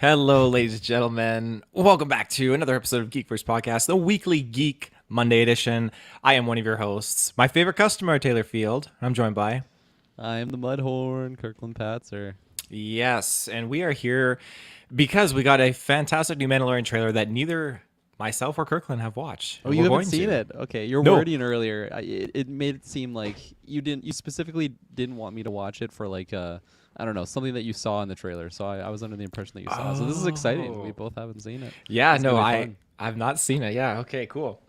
Hello, ladies and gentlemen. Welcome back to another episode of GeekVerse podcast, the weekly Geek Monday edition. I am one of your hosts. My favorite customer, Taylor Field. I'm joined by... I am the Mudhorn, Kirklin Patzer. Yes, and we are here because we got a fantastic new Mandalorian trailer that neither myself or Kirkland have watched. Oh, and you we're haven't going seen to. it? Okay, your No. wording earlier, it made it seem like you didn't. You specifically didn't want me to watch it for like I don't know, something that you saw in the trailer. So I was under the impression that you saw. So this is exciting. We both haven't seen it. Yeah, It's no, gonna be fun. I've not seen it. Yeah, okay, cool.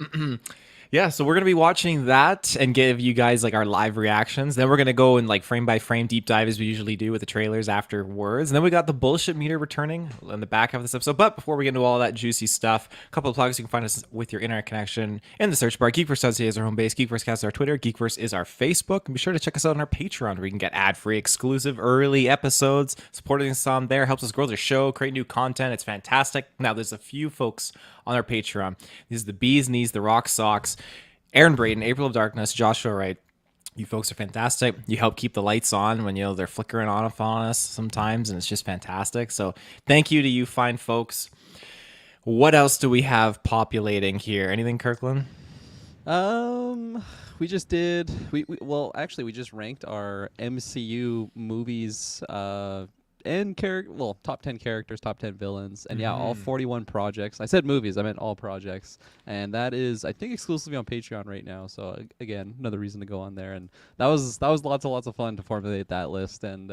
Yeah, so we're gonna be watching that and give you guys like our live reactions. Then we're gonna go and like frame by frame deep dive as we usually do with the trailers afterwards. And then we got the bullshit meter returning in the back half of this episode. But before we get into all that juicy stuff, a couple of plugs. You can find us with your internet connection in the search bar. GeekVerse.ca is our home base. GeekVerseCast is our Twitter. GeekVerse is our Facebook. And be sure to check us out on our Patreon where you can get ad-free, exclusive, early episodes. Supporting us on there helps us grow the show, create new content. It's fantastic. Now, there's a few folks on our Patreon. These are the Bees Knees, the Rock Socks, Aaron Braden, April of Darkness, Joshua Wright. You folks are fantastic. You help keep the lights on when they're flickering on us sometimes, and it's just fantastic. So thank you to you fine folks. What else do we have populating here? Anything, Kirkland? We just did. Well, actually, we just ranked our MCU movies. And top 10 characters, top 10 villains, and yeah, all 41 projects. I said movies, I meant all projects, and that is, I think, exclusively on Patreon right now. So again, another reason to go on there, and that was lots of fun to formulate that list. And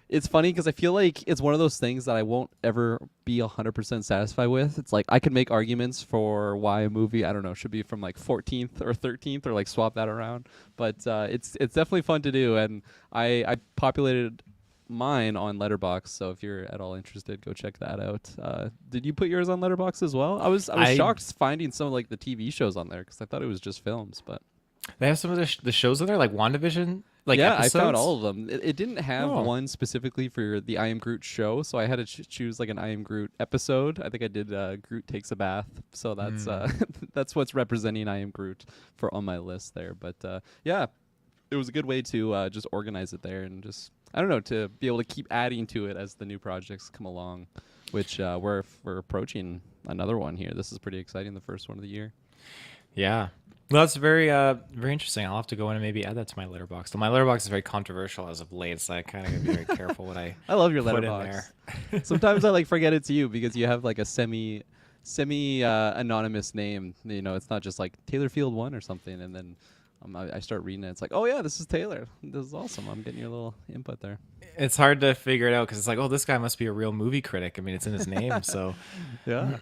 it's funny because I feel like it's one of those things that I won't ever be 100% satisfied with. It's like I could make arguments for why a movie, I don't know, should be from like 14th or 13th or like swap that around, but it's definitely fun to do, and I populated mine on Letterboxd, so if you're at all interested, go check that out. Did you put yours on Letterboxd as well? I was shocked finding some of like the TV shows on there because I thought it was just films, but They have some of the shows on there, like WandaVision, like yeah, episodes? I found all of them. It didn't have Oh. one specifically for the I Am Groot show, so I had to choose like an I Am Groot episode. I think I did Groot Takes a Bath, so that's that's what's representing I Am Groot for on my list there. But yeah, it was a good way to just organize it there and just, I don't know, to be able to keep adding to it as the new projects come along, which we're approaching another one here. This is pretty exciting, the first one of the year. Yeah. Well, that's very interesting. I'll have to go in and maybe add that to my letterbox. My letterbox is very controversial as of late, so I kind of gotta be very careful what I I love your put in letterbox. there. Sometimes I like forget it's you because you have like a semi anonymous name. You know, it's not just like Taylor Field 1 or something, and then I start reading it. It's like, oh yeah, this is Taylor. This is awesome. I'm getting your little input there. It's hard to figure it out because it's like, oh, this guy must be a real movie critic. I mean, it's in his name, so Yeah.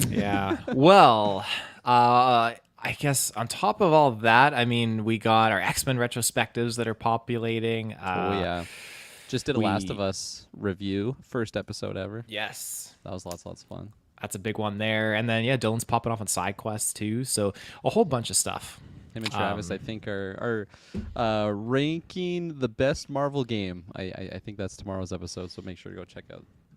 yeah. Well, I guess on top of all that, I mean, we got our X-Men retrospectives that are populating. Oh yeah. Just did a Last we- of Us review, first episode ever. Yes. That was lots of fun. That's a big one there. And then, yeah, Dylan's popping off on side quests too. So a whole bunch of stuff. Him and Travis, I think, are ranking the best Marvel game. I think that's tomorrow's episode, so make sure to go check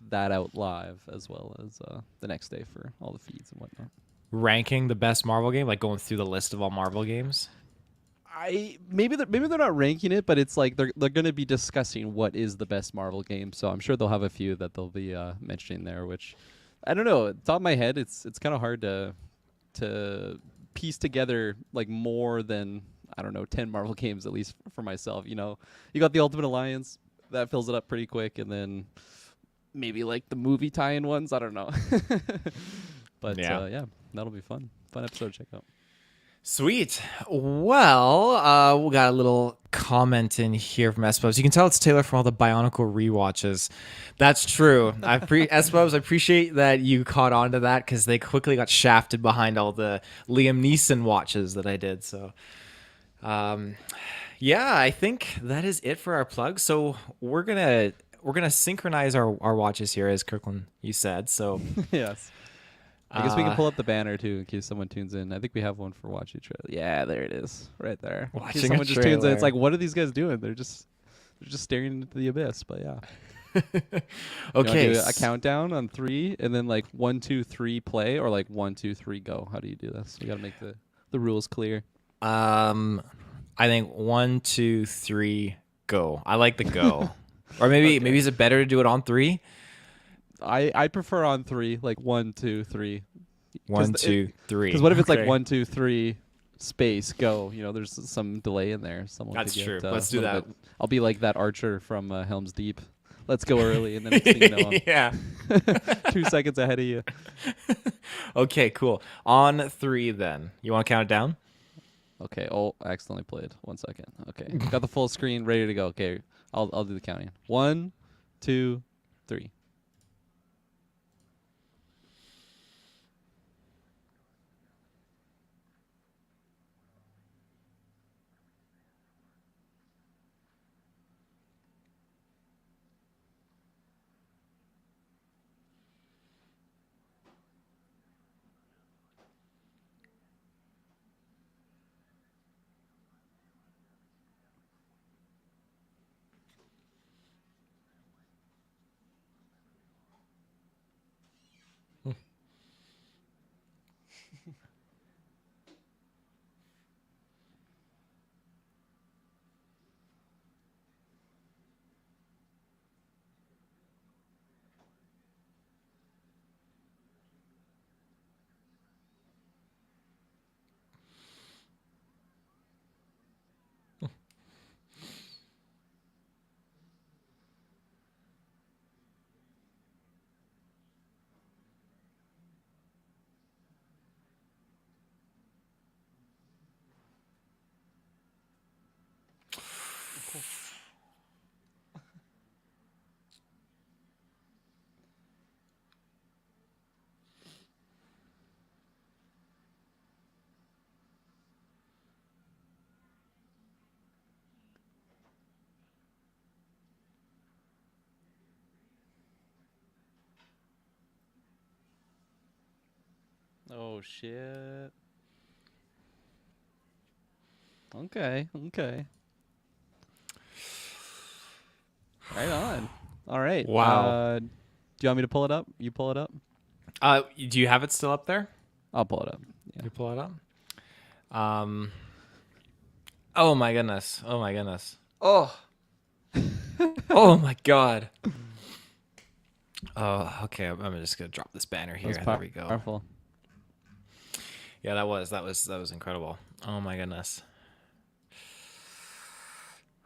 that out live as well as the next day for all the feeds and whatnot. Ranking the best Marvel game, like going through the list of all Marvel games. Maybe they're not ranking it, but it's like they're going to be discussing what is the best Marvel game. So I'm sure they'll have a few that they'll be mentioning there. Which I don't know. Top of my head, it's kind of hard to piece together like more than, I don't know, 10 Marvel games, at least for myself. You know, you got the Ultimate Alliance that fills it up pretty quick, and then maybe like the movie tie-in ones. I don't know. But yeah, that'll be fun episode to check out. Sweet. Well, we got a little comment in here from Espos. You can tell it's Taylor from all the Bionicle rewatches. That's true. Espos, I appreciate that you caught on to that because they quickly got shafted behind all the Liam Neeson watches that I did. So, yeah, I think that is it for our plug. So we're gonna synchronize our watches here, as Kirkland you said. So Yes. I guess we can pull up the banner too in case someone tunes in. I think we have one for watching a trailer. Yeah, there it is, right there. In case Watching a someone just tunes in, trailer. it's like, what are these guys doing? They're just staring into the abyss. But yeah. You okay, wanna do a countdown on 3, and then like 1, 2, 3, play, or like 1, 2, 3, go. How do you do this? We got to make the rules clear. I think 1, 2, 3, go. I like the go. Or maybe Okay. is it better to do it on 3? I prefer on 3, like 1, 2, 3. 1, 2, 3. Because what if it's like Okay. 1, 2, 3, space, go? You know, there's some delay in there. Someone That's could true. get, Let's a do little that. bit- I'll be like that archer from Helm's Deep. Let's go early, and then next thing you know, Yeah. I'm 2 seconds ahead of you. Okay, cool. On 3 then. You want to count it down? Okay. Oh, I accidentally played. 1 second. Okay. Got the full screen ready to go. Okay. I'll do the counting. 1, 2, 3. Oh shit. Okay. Okay. Right on. All right. Wow. Do you want me to pull it up? You pull it up? Do you have it still up there? I'll pull it up. Yeah. You pull it up. Oh my goodness. Oh my goodness. Oh. Oh my god. Oh, okay. I'm just gonna drop this banner here. There we go. Powerful. Yeah, that was incredible. Oh my goodness.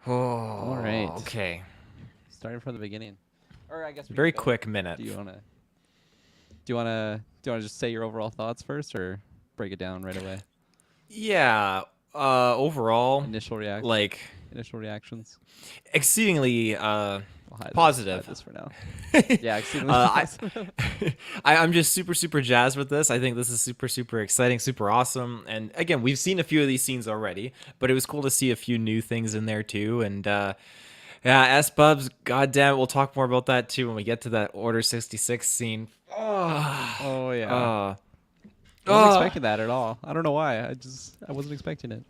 Oh. All right. Okay. Starting from the beginning. Or I guess Very quick minute. Do you wanna just say your overall thoughts first, or break it down right away? Yeah. Overall, Initial reactions. exceedingly I'll hide positive. this for now. Yeah, exceedingly I, positive. I'm just super jazzed with this. I think this is super exciting, super awesome. And again, we've seen a few of these scenes already, but it was cool to see a few new things in there too. And yeah, S-Bubs, goddamn, we'll talk more about that too when we get to that Order 66 scene. Oh yeah. Uh, I wasn't expecting that at all. I don't know why. I wasn't expecting it.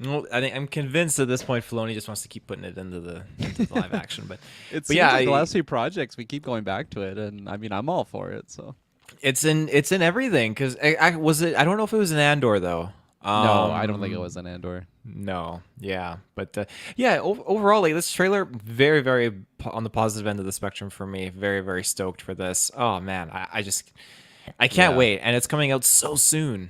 Well, I'm convinced at this point Filoni just wants to keep putting it into the live action, but It but seems yeah, like the last few projects we keep going back to it, and I mean I'm all for it. So it's in everything because I don't know if it was an Andor though. no, I don't think it was an Andor. No, yeah, but yeah, overall, like this trailer, very on the positive end of the spectrum for me. Very stoked for this. Oh man, I can't Yeah. wait, and it's coming out so soon.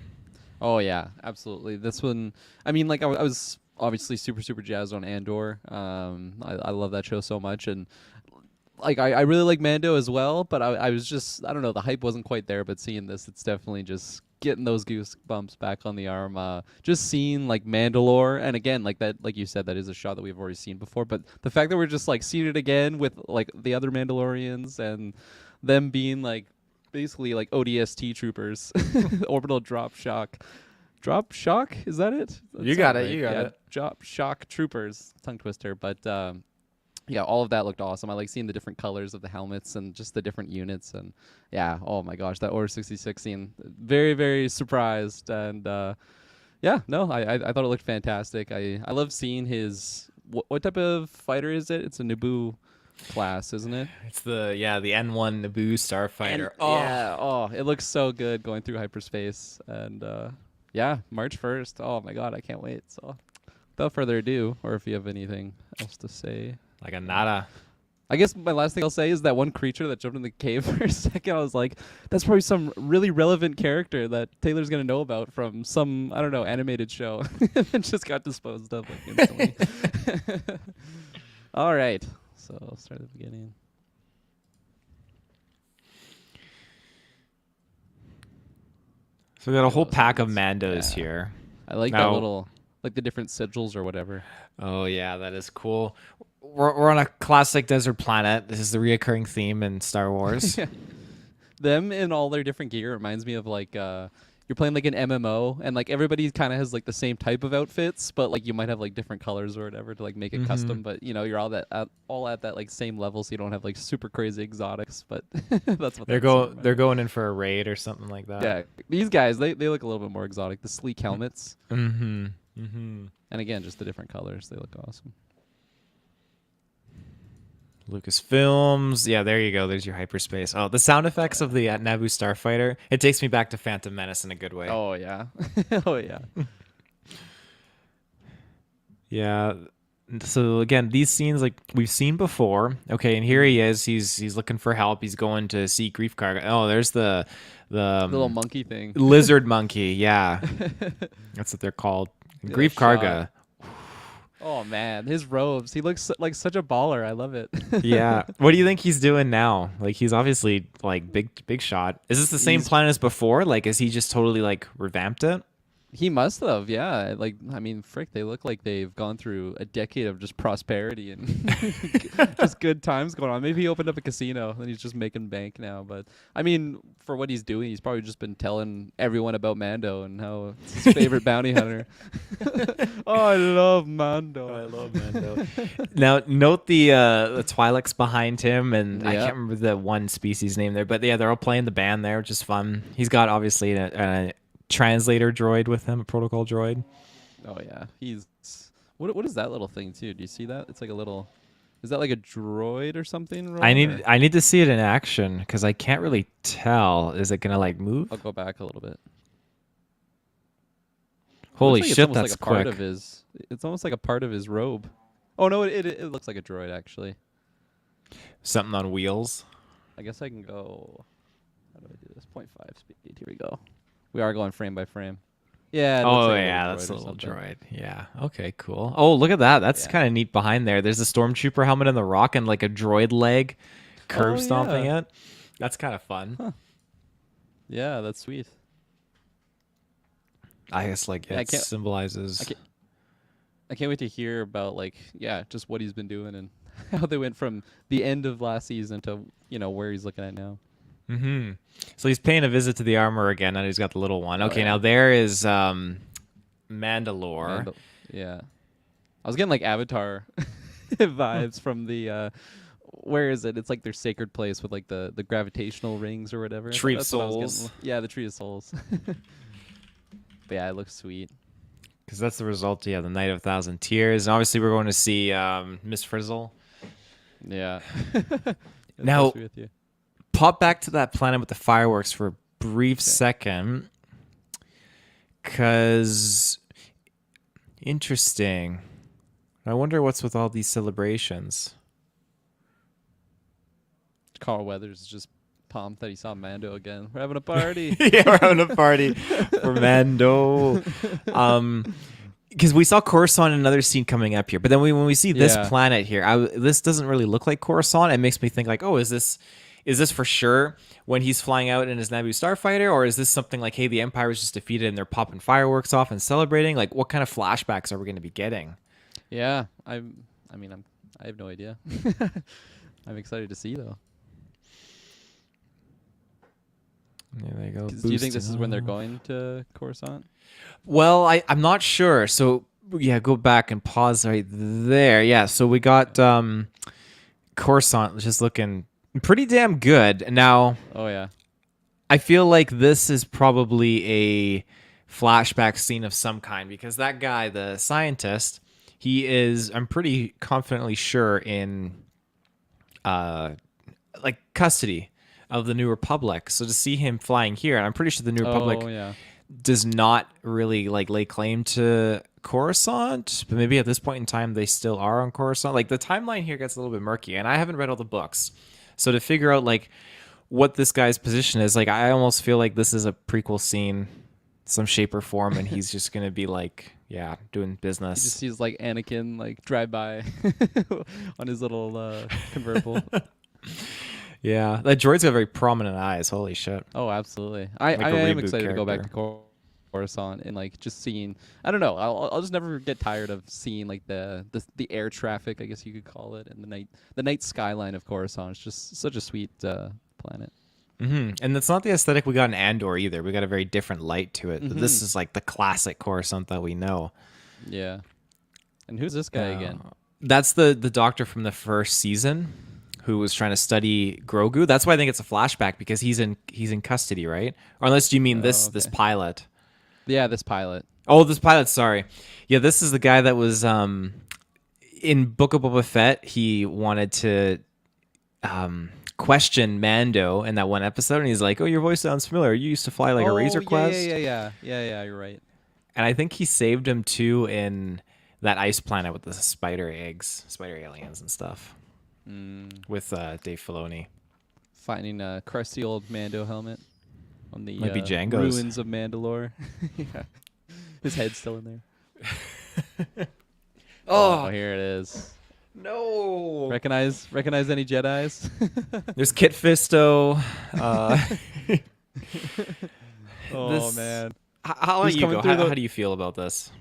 Oh yeah, absolutely. This one, I mean, like I was obviously super jazzed on Andor. I love that show so much, and like I really like Mando as well. But I was just, I don't know, the hype wasn't quite there. But seeing this, it's definitely just getting those goosebumps back on the arm. Just seeing like Mandalore, and again, like that, like you said, that is a shot that we've already seen before. But the fact that we're just like seeing it again with like the other Mandalorians and them being like basically like ODST troopers, orbital drop shock. Drop shock? Is that it? You got it. You got it. Drop shock troopers. Tongue twister. But yeah, all of that looked awesome. I like seeing the different colors of the helmets and just the different units. And yeah, oh my gosh, that Order 66 scene. Very surprised. And yeah, no, I thought it looked fantastic. I love seeing his. What type of fighter is it? It's a Naboo class, isn't it? It's the N1 Naboo starfighter. Yeah, it looks so good going through hyperspace. And yeah, March 1st. Oh my god, I can't wait. So without further ado, or if you have anything else to say. Like a nada. I guess my last thing I'll say is that one creature that jumped in the cave for a second, I was like, that's probably some really relevant character that Taylor's going to know about from some, I don't know, animated show. And just got disposed of like instantly. All right. So I'll start at the beginning. So we got a whole pack of Mandos here. I like that little, like the different sigils or whatever. Oh, yeah, that is cool. We're on a classic desert planet. This is the reoccurring theme in Star Wars. Them in all their different gear reminds me of like you're playing like an MMO and like everybody kind of has like the same type of outfits, but like you might have like different colors or whatever to like make it custom. But you know, you're all at that like same level, so you don't have like super crazy exotics. But that's what they're going in for a raid or something like that. Yeah, these guys they look a little bit more exotic. The sleek helmets. And again, just the different colors. They look awesome. Lucasfilms. Yeah, there you go. There's your hyperspace. Oh, the sound effects of the Naboo Starfighter. It takes me back to Phantom Menace in a good way. Oh, yeah. Oh, yeah. Yeah. So, again, these scenes, like, we've seen before. Okay, and here he is. He's looking for help. He's going to see Grief Karga. Oh, there's the little monkey thing. Lizard monkey, yeah. That's what they're called. Grief Karga. Oh man, his robes. He looks like such a baller. I love it. Yeah. What do you think he's doing now? Like he's obviously like big shot. Is this the same plan as before? Like is he just totally like revamped it? He must have, yeah. Like, I mean, frick, they look like they've gone through a decade of just prosperity and just good times going on. Maybe he opened up a casino and he's just making bank now. But, I mean, for what he's doing, he's probably just been telling everyone about Mando and how it's his favorite bounty hunter. Oh, I love Mando. I love Mando. Now, note the Twi'leks behind him, and I can't remember the one species name there. But, yeah, they're all playing the band there, which is fun. He's got, obviously, a translator droid with him, a protocol droid. Oh yeah, he's what is that little thing too? Do you see that? It's like a little. Is that like a droid or something? I need to see it in action because I can't really tell. Is it gonna like move? I'll go back a little bit. Holy shit, that's like a quick. Part of his, it's almost like a part of his robe. Oh no, it looks like a droid actually. Something on wheels. I guess I can go. How do I do this? 0.5 speed. Here we go. We are going frame by frame. Yeah. Oh, yeah, that's a little droid. Yeah. Okay, cool. Oh, look at that. That's kind of neat behind there. There's a stormtrooper helmet in the rock and like a droid leg curve stomping it. That's kind of fun. Huh. Yeah, that's sweet. I guess like it symbolizes. I can't wait to hear about like just what he's been doing and how they went from the end of last season to where he's looking at now. So he's paying a visit to the armor again, and he's got the little one. Okay, now there is Mandalore. Yeah. I was getting like Avatar vibes from the where is it? It's like their sacred place with like the gravitational rings or whatever. Tree of Souls. Yeah, the Tree of Souls. But yeah, it looks sweet. Because that's the result, the Night of 1,000 Tears. And obviously we're going to see Miss Frizzle. Yeah. Now, pop back to that planet with the fireworks for a brief second. Because, interesting. I wonder what's with all these celebrations. Carl Weathers is just pumped that he saw Mando again. We're having a party. Yeah, we're having a party for Mando. Because we saw Coruscant in another scene coming up here, but then when we see this planet here, this doesn't really look like Coruscant. It makes me think like, oh, is this for sure when he's flying out in his Naboo starfighter, or is this something like, hey, the Empire was just defeated and they're popping fireworks off and celebrating? Like, what kind of flashbacks are we going to be getting? Yeah, I have no idea. I'm excited to see though. There they go. Do you think this is when they're going to Coruscant? Well, I'm not sure. So yeah, go back and pause right there. Yeah, so we got Coruscant just looking pretty damn good. Now, oh yeah, I feel like this is probably a flashback scene of some kind because that guy, the scientist, he is, I'm pretty confidently sure, in like custody of the New Republic. So to see him flying here, and I'm pretty sure the New Republic does not really like lay claim to Coruscant, but maybe at this point in time they still are on Coruscant. Like the timeline here gets a little bit murky, and I haven't read all the books, so to figure out like what this guy's position is, like I almost feel like this is a prequel scene, some shape or form, and he's just gonna be like, yeah, doing He business. just sees like Anakin like drive by on his little convertible. Yeah, that droid's got very prominent eyes. Holy shit! Oh, absolutely. I Like a am reboot excited to go back to character. Coruscant and like just seeing. I don't know. I'll just never get tired of seeing like the air traffic, I guess you could call it, and the night skyline of Coruscant. It's just such a sweet planet. And it's not the aesthetic we got in Andor either. We got a very different light to it. But this Mhm. is like the classic Coruscant that we know. Yeah. And who's this guy again? That's the doctor from the first season who was trying to study Grogu. That's why I think it's a flashback because he's in custody, right? Or unless you mean this Okay. pilot. Yeah, this pilot. Oh, this pilot. Sorry. Yeah, this is the guy that was in Book of Boba Fett. He wanted to question Mando in that one episode, and he's like, "Oh, your voice sounds familiar. You used to fly like a Razor Quest." Yeah. You're right. And I think he saved him too in that ice planet with the spider eggs, spider aliens and stuff with Dave Filoni. Finding a crusty old Mando helmet on the Might be Django's. ruins of Mandalore. Yeah. His head's still in there. Oh, here it is. No. Recognize any Jedis? There's Kit Fisto. Oh This- man. How Who's about you coming go? through How do you feel about this?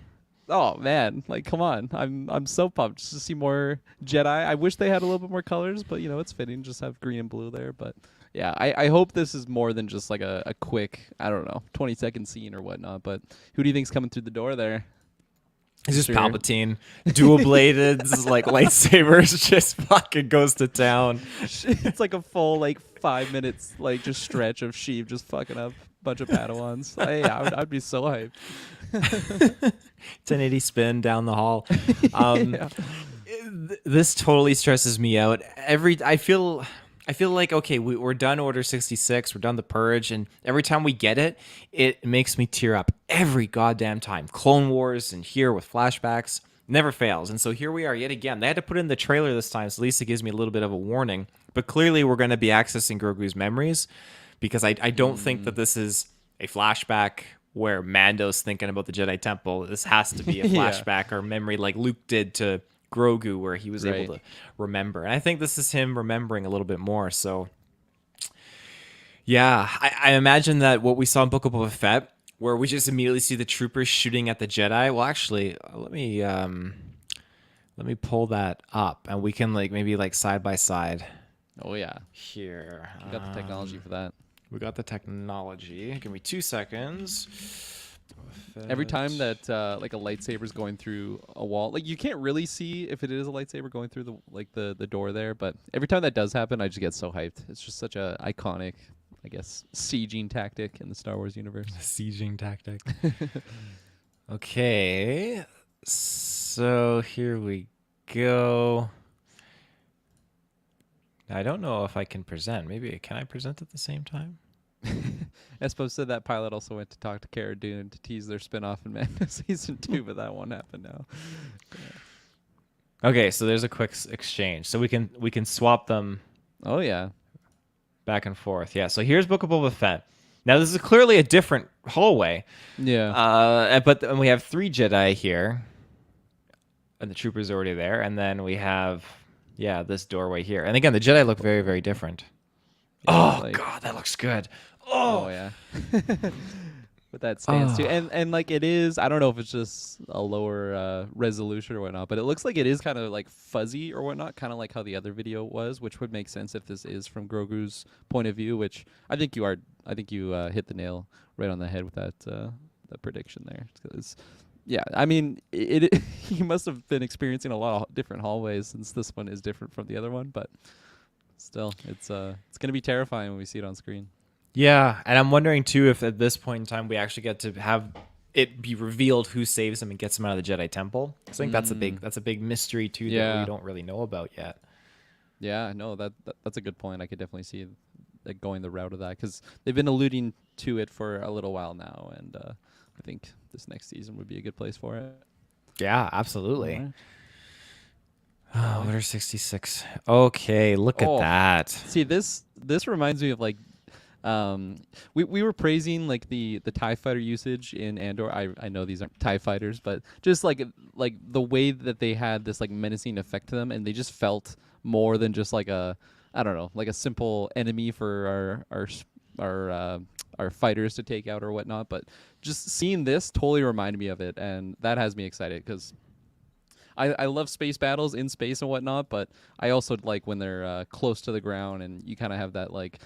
Oh man, like come on. I'm so pumped just to see more Jedi. I wish they had a little bit more colors, but you know, it's fitting just have green and blue there, but yeah, I hope this is more than just like a quick, I don't know, 20-second scene or whatnot, but who do you think's coming through the door there? It's just Sure. Palpatine, dual bladed, like lightsabers, just fucking goes to town. It's like a full like 5 minutes like just stretch of Sheev just fucking up a bunch of Padawans. I'd be so hyped. 1080 spin down the hall. Yeah. This totally stresses me out. I feel like okay, we're done Order 66, we're done the Purge, and every time we get it, it makes me tear up every goddamn time. Clone Wars and here with flashbacks never fails, and so here we are yet again. They had to put in the trailer this time, so at least it gives me a little bit of a warning. But clearly, we're going to be accessing Grogu's memories because I don't think that this is a flashback where Mando's thinking about the Jedi Temple. This has to be a Yeah. flashback or memory like Luke did to Grogu, where he was able to remember. And I think this is him remembering a little bit more. So, yeah, I imagine that what we saw in Book of Boba Fett, where we just immediately see the troopers shooting at the Jedi. Well, actually, let me pull that up, and we can maybe side by side Oh yeah. here. You got the technology for that. We got the technology. Give me 2 seconds. Every time that like a lightsaber's going through a wall, like you can't really see if it is a lightsaber going through the door there, but every time that does happen, I just get so hyped. It's just such a iconic, I guess, sieging tactic in the Star Wars universe. Sieging tactic. Okay, so here we go. I don't know if I can present. Maybe can I present at the same time? Espo said that pilot also went to talk to Cara Dune to tease their spinoff in Mando season 2, but that won't happen now. Okay, so there's a quick exchange. So we can swap them Oh yeah. back and forth. Yeah. So here's Book of Boba Fett. Now this is clearly a different hallway. Yeah. But we have 3 Jedi here, and the troopers are already there, and then we have this doorway here. And again, the Jedi look very, very different. Yeah, Oh God, that looks good. Oh yeah. With that stance too, and like it is, I don't know if it's just a lower resolution or whatnot, but it looks like it is kind of like fuzzy or whatnot, kind of like how the other video was, which would make sense if this is from Grogu's point of view. Which I think you are. I think you hit the nail right on the head with that prediction there. Yeah, I mean, he must have been experiencing a lot of different hallways since this one is different from the other one, but still, it's gonna be terrifying when we see it on screen. Yeah, and I'm wondering too if at this point in time we actually get to have it be revealed who saves him and gets him out of the Jedi Temple. I think that's a big mystery too that we don't really know about yet. Yeah, no, that's a good point. I could definitely see like going the route of that because they've been alluding to it for a little while now, and I think this next season would be a good place for it. Yeah, All absolutely. right. Oh, Order 66. Okay, look at Oh, that. see this reminds me of like um we were praising like the TIE fighter usage in Andor. I know these aren't TIE fighters, but just like the way that they had this like menacing effect to them, and they just felt more than just like a, I don't know, like a simple enemy for our fighters to take out or whatnot. But just seeing this totally reminded me of it, and that has me excited because I love space battles in space and whatnot, but I also like when they're close to the ground and you kind of have that like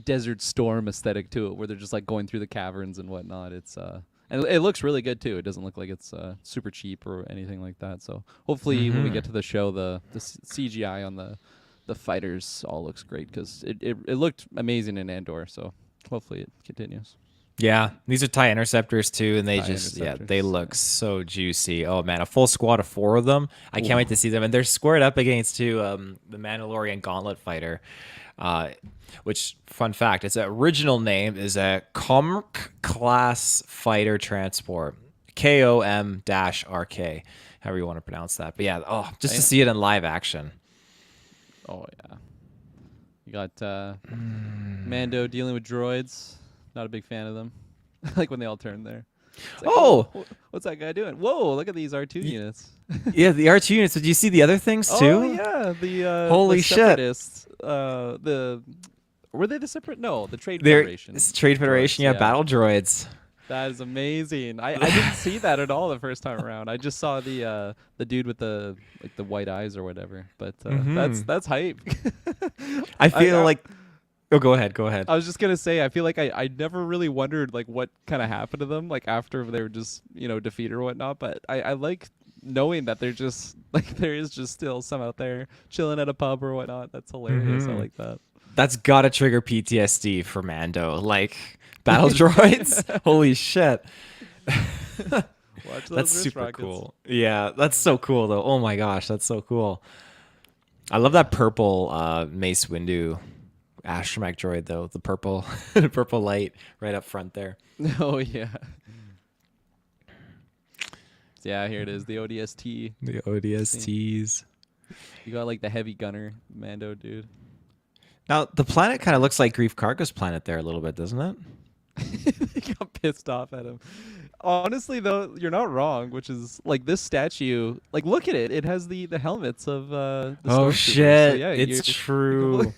desert storm aesthetic to it, where they're just like going through the caverns and whatnot. It's and it looks really good too. It doesn't look like it's super cheap or anything like that. So hopefully when we Hmm. get to the show, the CGI on the fighters all looks great because it looked amazing in Andor. So hopefully it continues. Yeah, these are TIE interceptors too, and they TIE just they interceptors. look so juicy. Oh man, a full squad of 4 of them. I Yeah. can't wait to Ooh. see them, and they're squared up against the Mandalorian Gauntlet fighter. Uh, which fun fact, its original name is a Comrk class fighter transport, KOM-RK, however you want to pronounce that. But yeah, oh, just to Damn. see it in live action. Oh yeah. You got Mando dealing with droids. Not a big fan of them. Like when they all turn there. It's like, Oh, what's that guy doing? Whoa, look at these R2 y- units. yeah, the R2 units. Did you see the other things Oh too? yeah, the Holy shit! separatists. The were they the separate? No, the Trade They're Federation Trade droids. Federation, yeah, Yeah, battle droids. that is amazing. I didn't see that at all the first time around. I just saw the dude with the like the white eyes or whatever. But Hmm. that's hype. I I, feel I like. Oh, go ahead. Go ahead. I was just gonna say, I feel like I never really wondered like what kind of happened to them like after they were just defeated or whatnot. But I like knowing that they're just like there is just still some out there chilling at a pub or whatnot. That's hilarious. I Hmm. like that. That's gotta trigger PTSD for Mando. Like battle droids. Holy shit. Watch That's those wrist super rockets. cool. Yeah, that's so cool though. Oh my gosh, that's so cool. I love that purple Mace Windu astromech droid though. The purple purple light right up front there. Oh yeah, yeah. Here it is, the ODST The scene. ODSTs. You got like the heavy gunner Mando dude. Now the planet kind of looks like Grief Karga's planet there a little bit, doesn't it? He got pissed off at him. Honestly, though, you're not wrong. Which is like this statue. Like, look at it. It has the helmets of the Oh stormtroopers. So shit, yeah, it's you're true.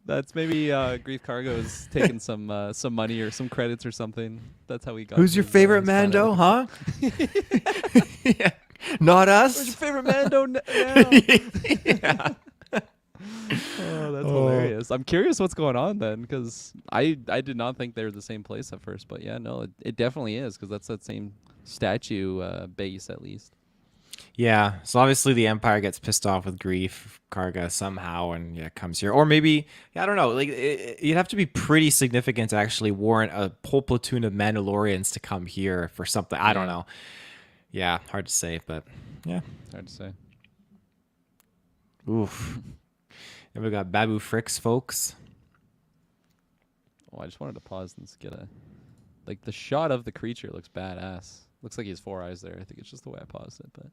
that's maybe Grief Cargo is taking some money or some credits or something. That's how he got. Who's your favorite his planet Mando, looking. huh? Yeah. Not Who's your us. favorite Mando now? Yeah. Oh, that's Oh. hilarious. I'm curious what's going on then, because I did not think they were the same place at first, but yeah, no, it definitely is, because that's that same statue base at least. Yeah. So obviously the Empire gets pissed off with Grief Karga somehow, and yeah, comes here. Or maybe I don't know. Like you'd have to be pretty significant to actually warrant a whole platoon of Mandalorians to come here for something. I don't Yeah, know. Yeah, hard to say, but yeah. it's hard to say. Oof. And we got Babu Fricks, folks. Oh, I just wanted to pause and just get a like the shot of the creature looks badass. Looks like he has 4 eyes there. I think it's just the way I paused it, but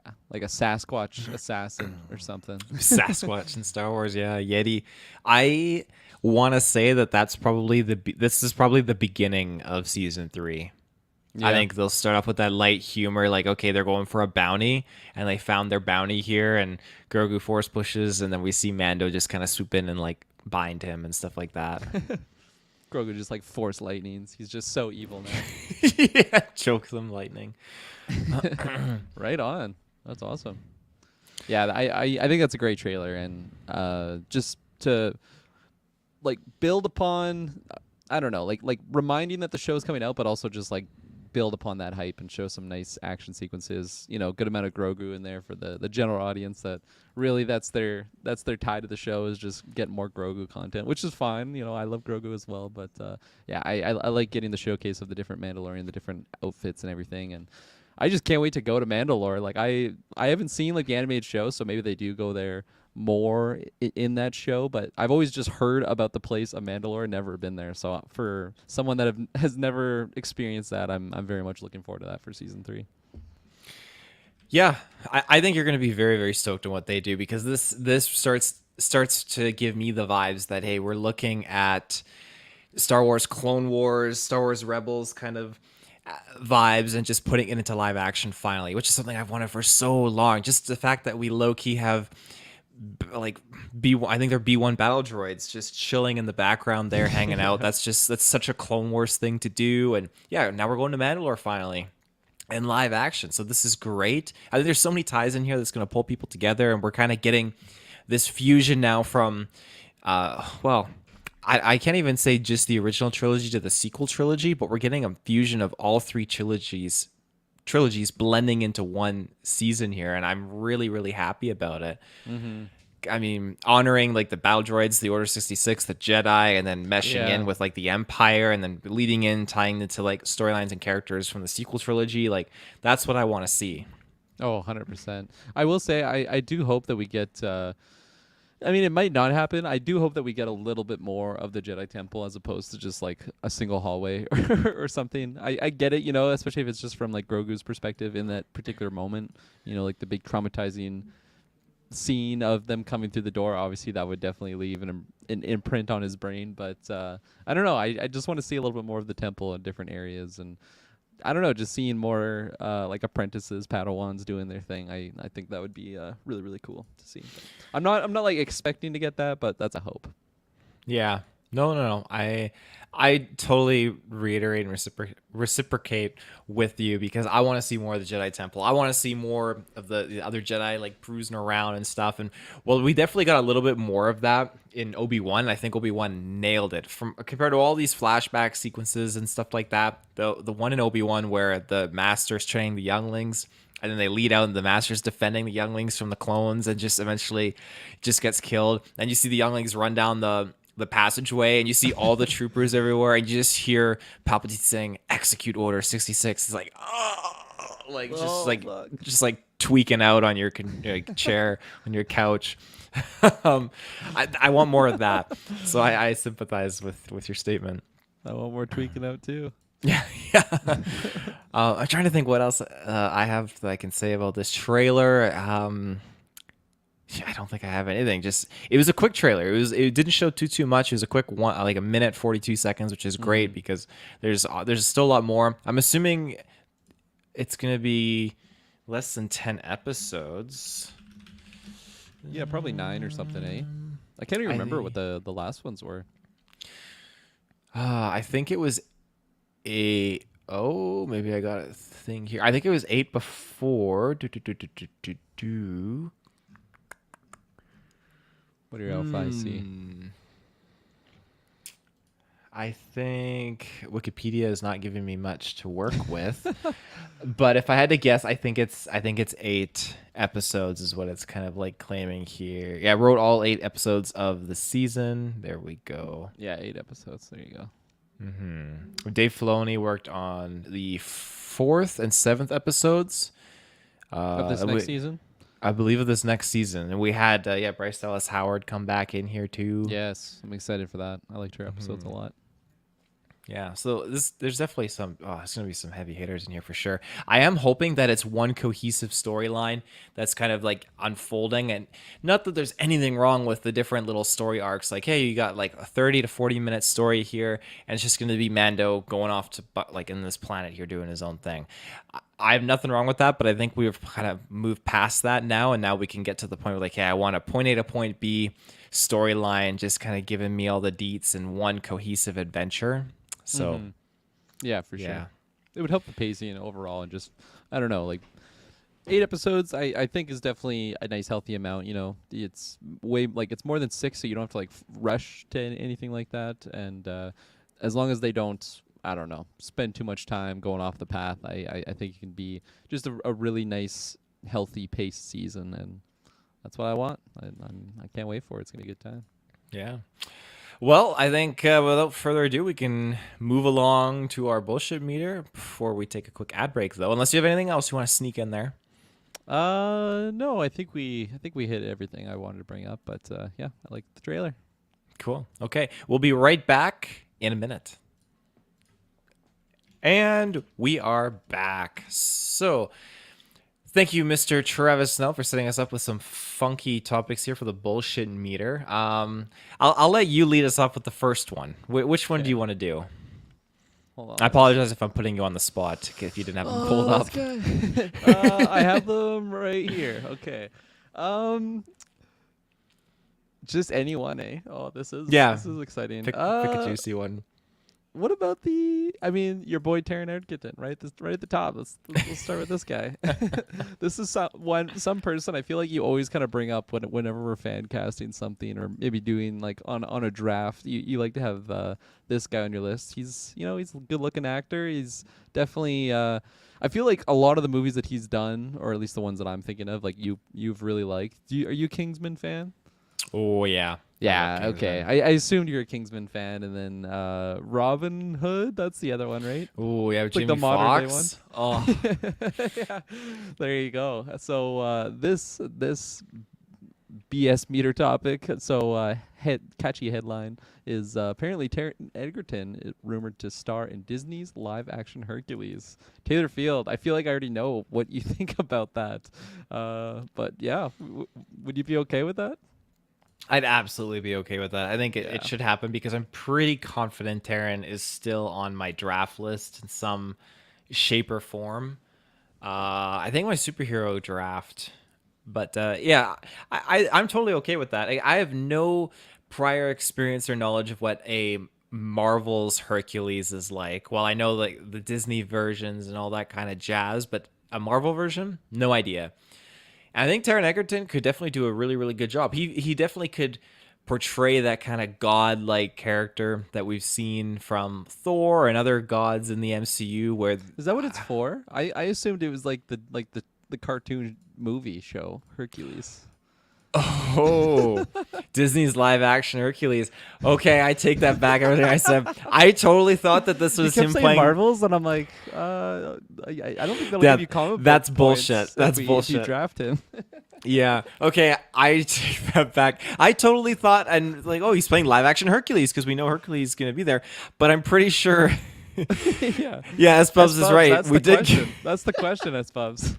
yeah, like a Sasquatch assassin or something. Sasquatch in Star Wars, yeah, Yeti. I want to say that that's probably this is probably the beginning of season 3. I Yeah. think they'll start off with that light humor, like okay, they're going for a bounty, and they found their bounty here, and Grogu force pushes, and then we see Mando just kind of swoop in and like bind him and stuff like that. Grogu just like force lightnings. He's just so evil now. Yeah, choke them lightning. Right on. That's awesome. Yeah, I think that's a great trailer, and just to like build upon, I don't know, like reminding that the show's coming out, but also just like build upon that hype and show some nice action sequences. Good amount of Grogu in there for the general audience. That really that's their tie to the show, is just getting more Grogu content, which is fine. I love Grogu as well, but yeah, I like getting the showcase of the different Mandalorian, the different outfits and everything, and I just can't wait to go to Mandalore. Like I haven't seen like the animated show, so maybe they do go there more in that show, but I've always just heard about the place of Mandalore, never been there. So for someone that has never experienced that, I'm very much looking forward to that for season 3. Yeah, I think you're going to be very, very stoked on what they do, because this starts to give me the vibes that, hey, we're looking at Star Wars Clone Wars, Star Wars Rebels kind of vibes, and just putting it into live action finally, which is something I've wanted for so long. Just the fact that we low key have like I think they're B1 battle droids just chilling in the background there, hanging out. That's such a Clone Wars thing to do. And yeah, now we're going to Mandalore finally in live action. So this is great. I think there's so many ties in here that's going to pull people together, and we're kind of getting this fusion now from, well, I can't even say just the original trilogy to the sequel trilogy, but we're getting a fusion of all three trilogies blending into one season here, and I'm really, really happy about it. I mean, honoring like the battle droids, the Order 66, the Jedi, and then meshing in with like the Empire, and then leading in, tying into like storylines and characters from the sequel trilogy. Like, that's what I want to see. Oh, 100%. I will say I do hope that we get I mean, it might not happen. I do hope that we get a little bit more of the Jedi Temple as opposed to just like a single hallway or something. I get it, especially if it's just from like Grogu's perspective in that particular moment, like the big traumatizing scene of them coming through the door. Obviously, that would definitely leave an imprint on his brain. But I don't know. I just want to see a little bit more of the temple in different areas, and I don't know, just seeing more like apprentices, Padawans doing their thing. I think that would be really, really cool to see. But I'm not like expecting to get that, but that's a hope. Yeah. No. I totally reiterate and reciprocate with you, because I want to see more of the Jedi Temple. I want to see more of the other Jedi like cruising around and stuff. And well, we definitely got a little bit more of that in Obi-Wan. I think Obi-Wan nailed it from compared to all these flashback sequences and stuff like that. The one in Obi-Wan where the Master's training the younglings, and then they lead out and the Master's defending the younglings from the clones, and just eventually just gets killed. And you see the younglings run down the passageway, and you see all the troopers everywhere, and you just hear Palpatine saying "Execute Order 66." It's like, oh, like just like tweaking out on your chair on your couch. I want more of that, so I sympathize with your statement. I want more tweaking out too. Yeah. I'm trying to think what else I have that I can say about this trailer. I don't think I have anything. Just, it was a quick trailer. It didn't show too much. It was a quick one, like a minute 42 seconds, which is great because there's still a lot more. I'm assuming it's gonna be less than 10 episodes. Yeah, probably 9 or something, eh? I can't even remember what the last ones were. I think it was maybe I got a thing here. I think it was 8 before. What are your L5 see? I think Wikipedia is not giving me much to work with, but if I had to guess, I think it's 8 episodes is what it's kind of like claiming here. Yeah, I wrote all 8 episodes of the season. There we go. Yeah, 8 episodes. There you go. Dave Filoni worked on the 4th and 7th episodes Of this next season? I believe of this next season. And we had Bryce Dallas Howard come back in here too. Yes, I'm excited for that. I liked her episodes a lot. Yeah, so there's definitely some. Oh, there's gonna be some heavy hitters in here for sure. I am hoping that it's one cohesive storyline that's kind of like unfolding, and not that there's anything wrong with the different little story arcs. Like, hey, you got like a 30 to 40 minute story here, and it's just gonna be Mando going off to like in this planet here doing his own thing. I have nothing wrong with that, but I think we've kind of moved past that now, and now we can get to the point where like, hey, I want a point A to point B storyline, just kind of giving me all the deets in one cohesive adventure. So, yeah, for sure. It would help the pacing overall, and just, I don't know, like 8 episodes, I think is definitely a nice healthy amount. It's way like it's more than 6, so you don't have to like rush to anything like that. And as long as they don't, I don't know, spend too much time going off the path, I think it can be just a really nice, healthy paced season, and that's what I want. I can't wait for it. It's gonna be a good time. Yeah. Well, I think without further ado, we can move along to our bullshit meter before we take a quick ad break, though. Unless you have anything else you want to sneak in there. No, I think we hit everything I wanted to bring up, but yeah, I like the trailer. Cool. Okay. We'll be right back in a minute. And we are back. So, thank you, Mr. Travis Snell, for setting us up with some funky topics here for the bullshit meter. I'll let you lead us off with the first one. Which one do Okay. you want to do? Hold on. I apologize if I'm putting you on the spot if you didn't have them pulled up. Okay. I have them right here. Okay. Just anyone, eh? Oh, this is exciting. Pick a juicy one. What about your boy Taron Egerton, right? This right at the top. Let's start with this guy. This is some person I feel like you always kind of bring up whenever we're fan casting something or maybe doing like on a draft. You like to have this guy on your list. He's a good looking actor. He's definitely I feel like a lot of the movies that he's done, or at least the ones that I'm thinking of, like you've really liked. Are you a Kingsman fan? Oh yeah. Yeah, okay. I assumed you're a Kingsman fan, and then Robin Hood, that's the other one, right? Oh yeah, It's like Jamie the modern day Foxx. Oh, Yeah, there you go. So this BS meter topic, so catchy headline is apparently Taron Egerton rumored to star in Disney's live-action Hercules. Taylor Field, I feel like I already know what you think about that, but yeah, would you be okay with that? I'd absolutely be okay with that. I think it Yeah. should happen because I'm pretty confident Taron is still on my draft list in some shape or form. I think my superhero draft, but yeah, I'm totally okay with that. I have no prior experience or knowledge of what a Marvel's Hercules is like. Well, I know like the Disney versions and all that kind of jazz, but a Marvel version, no idea. I think Taron Egerton could definitely do a really, really good job. He definitely could portray that kind of god-like character that we've seen from Thor and other gods in the MCU. Where Is that what it's for? I assumed it was like the cartoon movie show Hercules. oh, Disney's live-action Hercules. Okay, I take that back. Everything I said. I totally thought that this You was kept him saying playing Marvels, and I'm like, I don't think that'll That- give you comic book that's points bullshit. That's if you bullshit. draft him. Yeah. Okay. I take that back. I totally thought, and like, oh, he's playing live action Hercules because we know Hercules is going to be there. But I'm pretty sure. Yeah. Yeah, Spubs is right. That's We the did. question. That's the question, Spubs.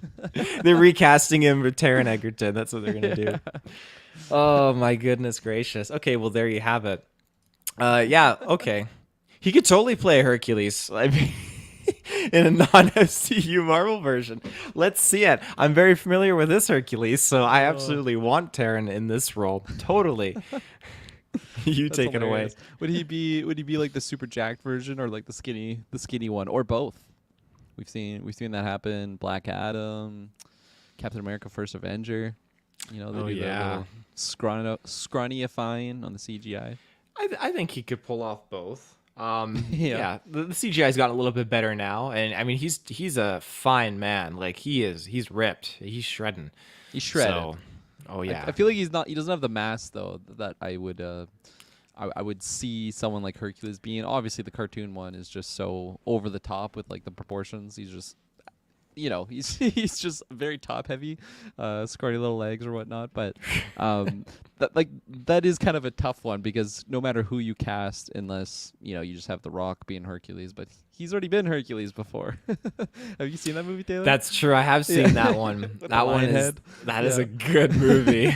They're recasting him with Taron Egerton. That's what they're going to do. Oh my goodness gracious. Okay. Well, there you have it. Yeah. Okay. He could totally play Hercules. I mean. In a non-FCU Marvel version. Let's see it. I'm very familiar with this Hercules, so I absolutely want Taron in this role. Totally. You That's take it away. hilarious. Would he be like the super jacked version or like the skinny one or both? We've seen that happen. Black Adam, Captain America: First Avenger. They Oh, do yeah. the little scrawnyifying on the CGI. I think he could pull off both. Yeah. Yeah, the CGI's gotten a little bit better now, and I mean he's a fine man. Like he's ripped. He's shredding. He's shredded. So, oh yeah. I feel like he's not. He doesn't have the mass though that I would. I would see someone like Hercules being. Obviously, the cartoon one is just so over the top with like the proportions. He's just, he's just very top heavy, scrawny little legs or whatnot. But that is kind of a tough one because no matter who you cast, unless you just have The Rock being Hercules, but he's already been Hercules before. Have you seen that movie, Taylor? That's true. I have seen that one. With That the one lion is head. that is Yeah. a good movie.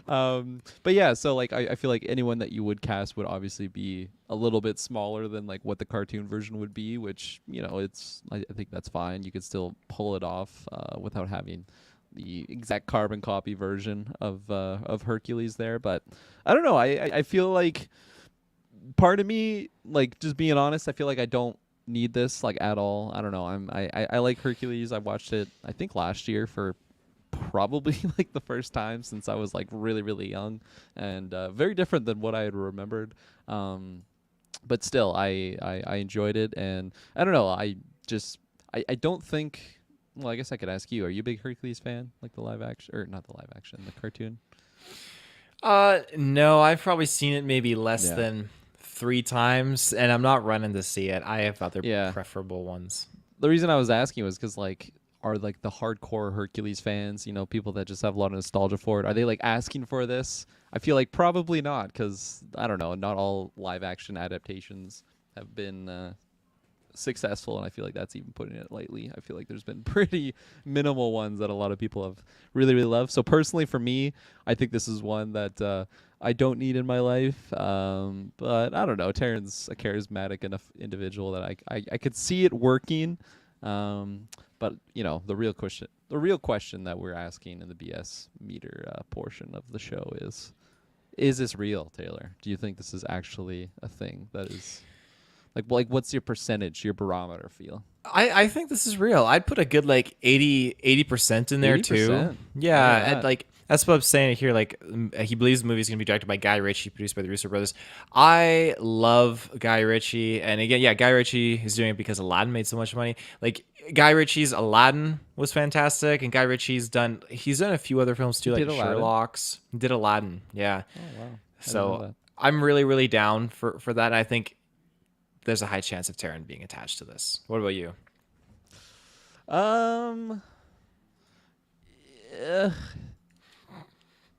But yeah, so like I feel like anyone that you would cast would obviously be a little bit smaller than like what the cartoon version would be, which I think that's fine. You could still pull it off without having the exact carbon copy version of Hercules there. But I don't know. I feel like part of me, like just being honest, I feel like I don't need this like at all. I don't know. I like Hercules. I watched it I think last year for probably like the first time since I was like really really young, and very different than what I had remembered. But still, I enjoyed it, and I don't know. I don't think. Well, I guess I could ask you. Are you a big Hercules fan? Like the live action, or not the live action, the cartoon? No, I've probably seen it maybe less Yeah. than 3 times, and I'm not running to see it. I have other Yeah. preferable ones. The reason I was asking was because like are like the hardcore Hercules fans, people that just have a lot of nostalgia for it, are they like asking for this? I feel like probably not, because I don't know, not all live action adaptations have been successful, and I feel like that's even putting it lightly. I feel like there's been pretty minimal ones that a lot of people have really, really loved. So personally, for me, I think this is one that I don't need in my life. But I don't know. Taron's a charismatic enough individual that I could see it working. But the real question that we're asking in the BS meter portion of the show is this real, Taylor? Do you think this is actually a thing that is? Like, what's your percentage, your barometer feel? I think this is real. I'd put a good like 80% in there 80%? too. Yeah, and like that's what I'm saying here. Like he believes the movie is going to be directed by Guy Ritchie, produced by the Russo brothers. I love Guy Ritchie, and again, yeah, Guy Ritchie is doing it because Aladdin made so much money. Like Guy Ritchie's Aladdin was fantastic, and Guy Ritchie's done a few other films too, like Sherlock's. Did Aladdin, yeah. Oh wow. So I'm really, really down for that. I think there's a high chance of Taron being attached to this. What about you? I'm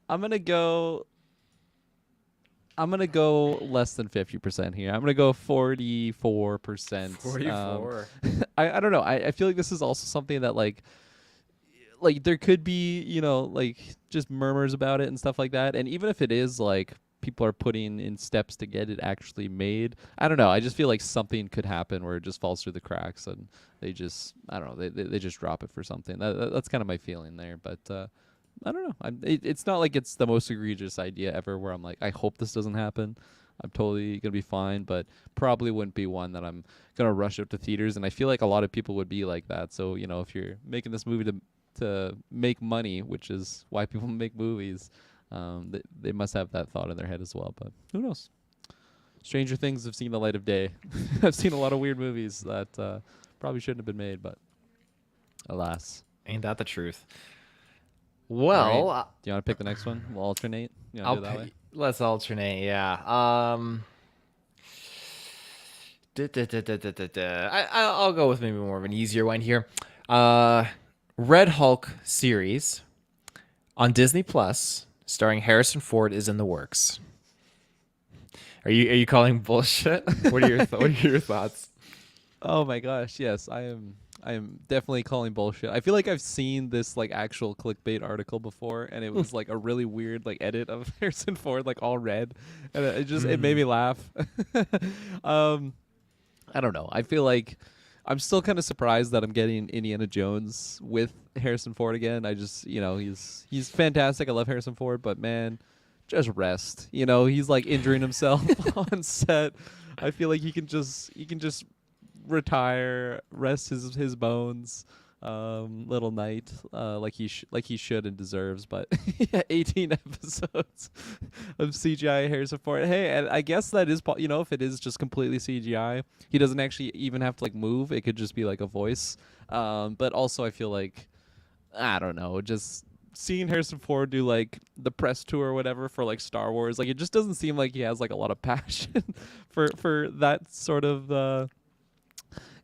gonna go less than 50% here. I'm gonna go 44%. 44. I don't know. I feel like this is also something that like there could be, like just murmurs about it and stuff like that. And even if it is like people are putting in steps to get it actually made, I don't know. I just feel like something could happen where it just falls through the cracks and they just, I don't know, they just drop it for something. That's kind of my feeling there. But I don't know. It's not like it's the most egregious idea ever where I'm like, I hope this doesn't happen. I'm totally going to be fine, but probably wouldn't be one that I'm going to rush out to theaters. And I feel like a lot of people would be like that. So, if you're making this movie to make money, which is why people make movies, they must have that thought in their head as well. But who knows? Stranger things have seen the light of day. I've seen a lot of weird movies that probably shouldn't have been made, but alas. Ain't that the truth? Well, right. Do you want to pick the next one? We'll alternate. You want to do it that way? Let's alternate. Yeah. I'll go with maybe more of an easier one here. Red Hulk series on Disney Plus, starring Harrison Ford, is in the works. Are you calling bullshit? What are your thoughts? Oh my gosh, yes, I am definitely calling bullshit. I feel like I've seen this like actual clickbait article before, and it was like a really weird like edit of Harrison Ford, like all red, and it made me laugh. I don't know. I feel like I'm still kind of surprised that I'm getting Indiana Jones with Harrison Ford again. I just, he's fantastic. I love Harrison Ford, but man, just rest. He's like injuring himself on set. I feel like he can just retire, rest his bones, little night, like he should and deserves. But yeah, 18 episodes of CGI Harrison Ford. Hey, and I guess that is if it is just completely CGI, he doesn't actually even have to like move. It could just be like a voice. But also I feel like, I don't know, just seeing Harrison Ford do like the press tour or whatever for like Star Wars, like it just doesn't seem like he has like a lot of passion for that sort of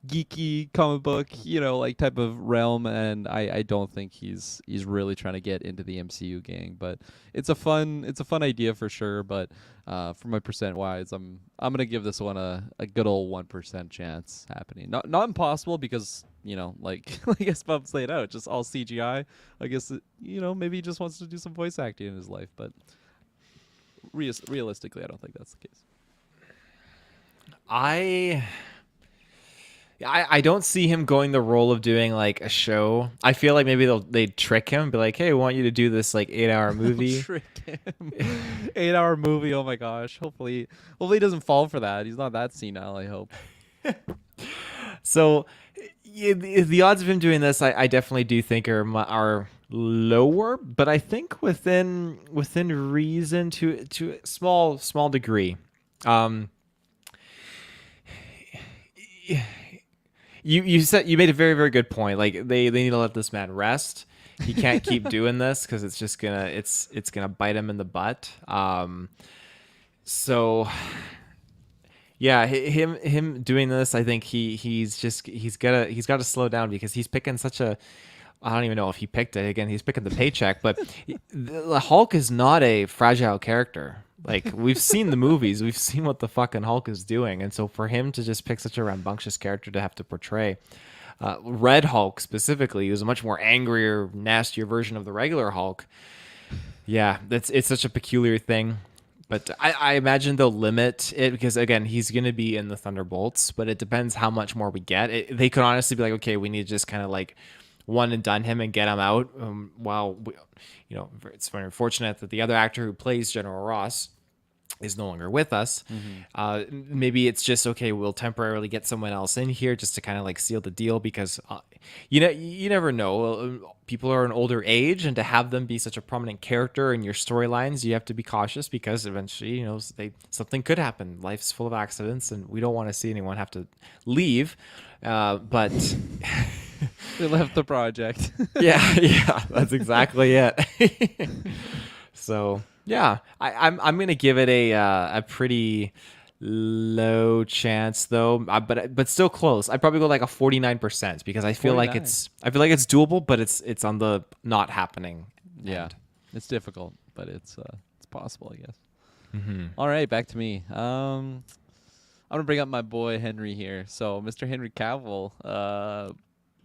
geeky comic book, like type of realm, and I don't think he's really trying to get into the MCU gang. But it's a fun idea for sure. But for my percent wise, I'm gonna give this one a good old 1% chance happening. Not impossible, because like I guess Bub's laid out, just all CGI. I guess maybe he just wants to do some voice acting in his life, but realistically, I don't think that's the case. I don't see him going the role of doing like a show. I feel like maybe they'd trick him, be like, "Hey, we want you to do this like 8-hour movie." Trick him. 8-hour movie. Oh my gosh. Hopefully he doesn't fall for that. He's not that senile, I hope. So the odds of him doing this, I definitely do think are lower, but I think within reason to a small degree. You made a very, very good point. Like they need to let this man rest. He can't keep doing this because it's just gonna bite him in the butt. So Yeah, him doing this, I think he's got to slow down because he's picking such a. I don't even know if he picked it. Again, he's picking the paycheck, but the Hulk is not a fragile character. Like we've seen the movies, we've seen what the fucking Hulk is doing, and so for him to just pick such a rambunctious character to have to portray, Red Hulk specifically, who's a much more angrier, nastier version of the regular Hulk. Yeah, it's such a peculiar thing. But I imagine they'll limit it because again, he's going to be in the Thunderbolts, but it depends how much more we get. They could honestly be like, okay, we need to just kind of like one and done him and get him out. While we, it's very unfortunate that the other actor who plays General Ross is no longer with us. Maybe it's just okay. We'll temporarily get someone else in here just to kind of like seal the deal because you never know. People are an older age, and to have them be such a prominent character in your storylines, you have to be cautious because eventually, something could happen. Life's full of accidents, and we don't want to see anyone have to leave. But They left the project. yeah, that's exactly it. So yeah, I'm gonna give it a pretty low chance though, but still close. I'd probably go like a 49% because I feel like 49. it's doable, but it's on the not happening. Yeah, end. it's difficult, but it's possible, I guess. Mm-hmm. All right, back to me. I'm gonna bring up my boy Henry here. So Mr. Henry Cavill,